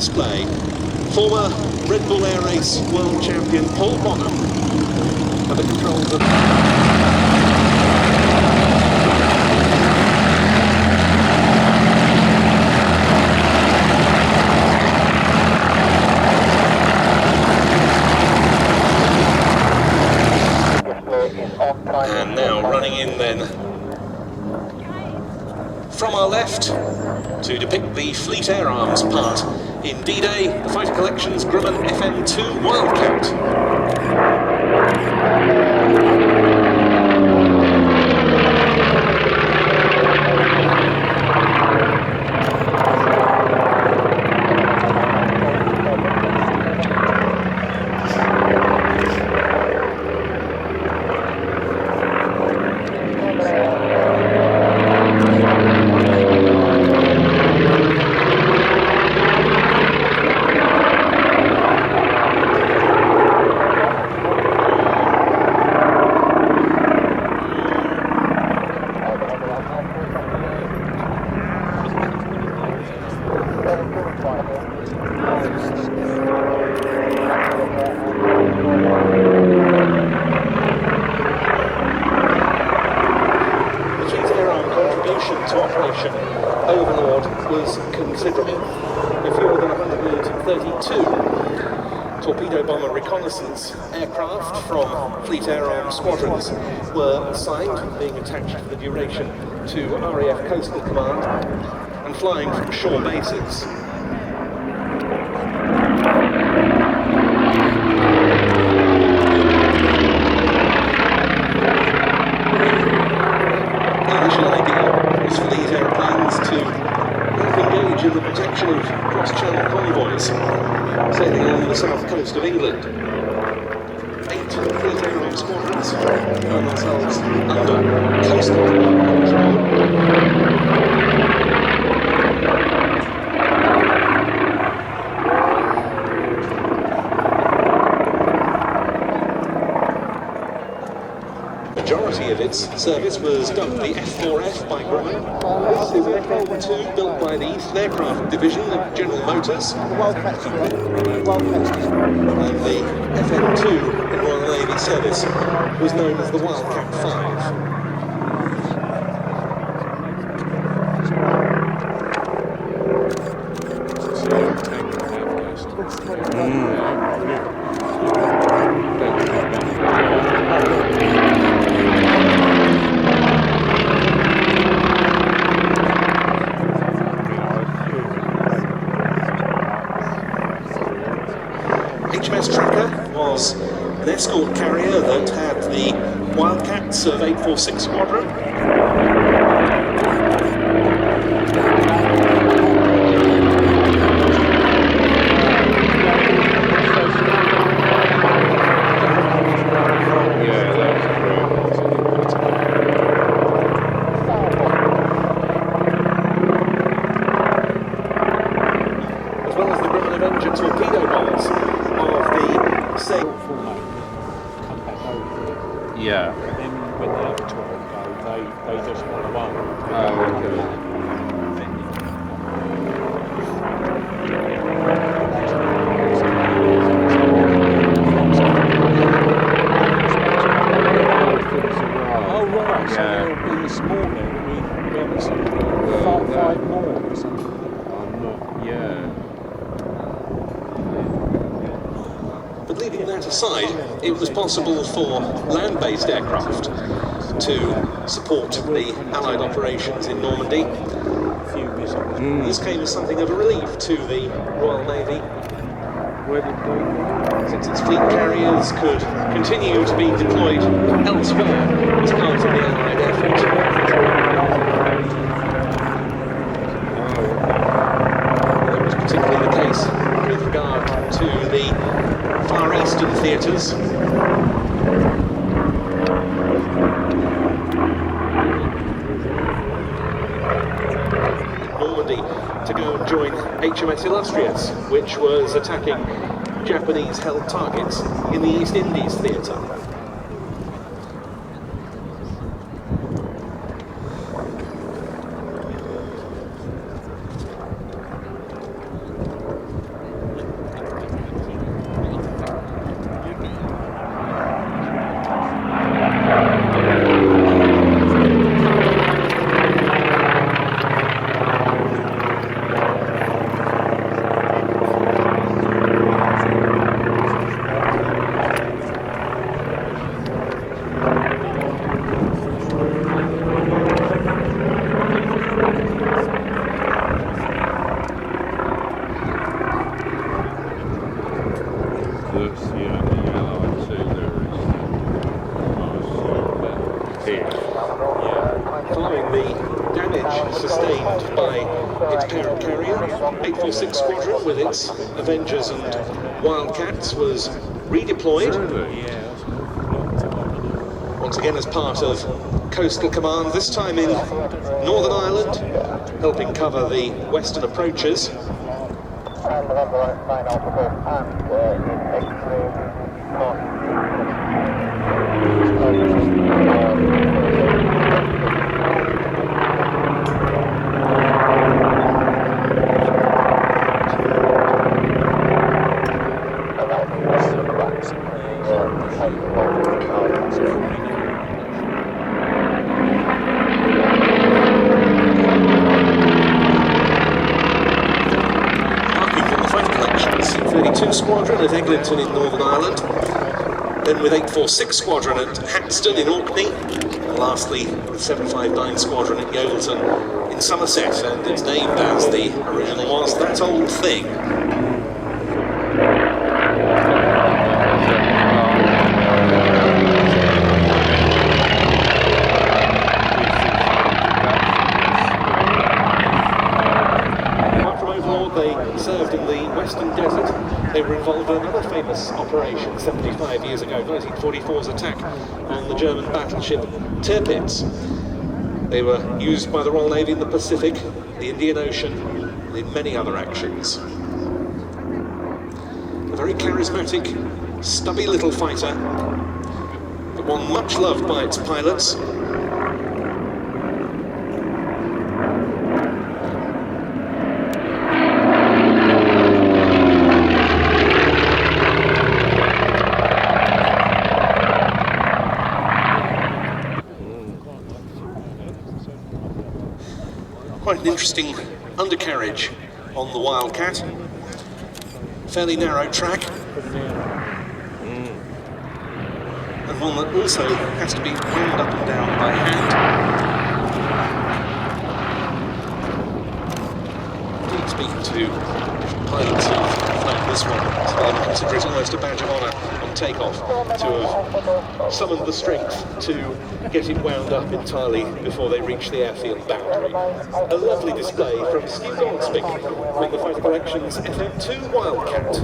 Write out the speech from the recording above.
display, former Red Bull Air Race world champion Paul Bonham at the controls of... And now running in then from our left to depict the Fleet Air Arms part in D-Day, the Fighter Collection's Grumman FM-2 Wildcat. Overlord was considerable. With fewer than 132 torpedo bomber reconnaissance aircraft from Fleet Air Arms squadrons were assigned, being attached for the duration to RAF Coastal Command and flying from shore bases. In the protection of cross-channel convoys sailing along the south coast of England. 8 Fleet Air Arms squadrons found themselves under coastal control. Majority of its service was dubbed the F4F by Grumman. This is an FM-2 built by the Eastern Aircraft Division of General Motors. And the FM-2 in Royal Navy service was known as the Wildcat 5. HMS Tracker was an escort carrier that had the Wildcats of 846 Squadron. As well as the Grumman Avenger torpedo bombers of the same format come back over. Yeah. And then when the other torpedo go, they just want one. Oh, okay. Oh right, so there'll be this morning we haven't seen 5 more or something. But leaving that aside, it was possible for land-based aircraft to support the Allied operations in Normandy. This came as something of a relief to the Royal Navy, since its fleet carriers could continue to be deployed elsewhere as part of the Allied effort. That was particularly the case with regard to the Far Eastern theatres. Normandy to go and join HMS Illustrious, which was attacking Japanese-held targets in the East Indies theatre. sustained by its parent carrier. 846 Squadron, with its Avengers and Wildcats, was redeployed. Once again as part of Coastal Command, this time in Northern Ireland, helping cover the western approaches. Squadron at Eglinton in Northern Ireland, then with 846 Squadron at Haxton in Orkney, and lastly with 759 Squadron at Yeovilton in Somerset, and it's named as the original was That Old Thing. Apart from Overlord, they served in the Western Desert. They were involved in another famous operation 75 years ago, 1944's attack on the German battleship Tirpitz. They were used by the Royal Navy in the Pacific, the Indian Ocean, and in many other actions. A very charismatic, stubby little fighter, but one much loved by its pilots. Quite an interesting undercarriage on the Wildcat. Fairly narrow track. And one that also has to be wound up and down by hand. Indeed, speaking to different pilots who've flown this one, some of them consider it almost a badge of honour on takeoff to have summoned the strength to get it wound up entirely before they reach the airfield boundary. A lovely display from Stu Goldsmith on the Fighter Collection's FM-2 Wildcat.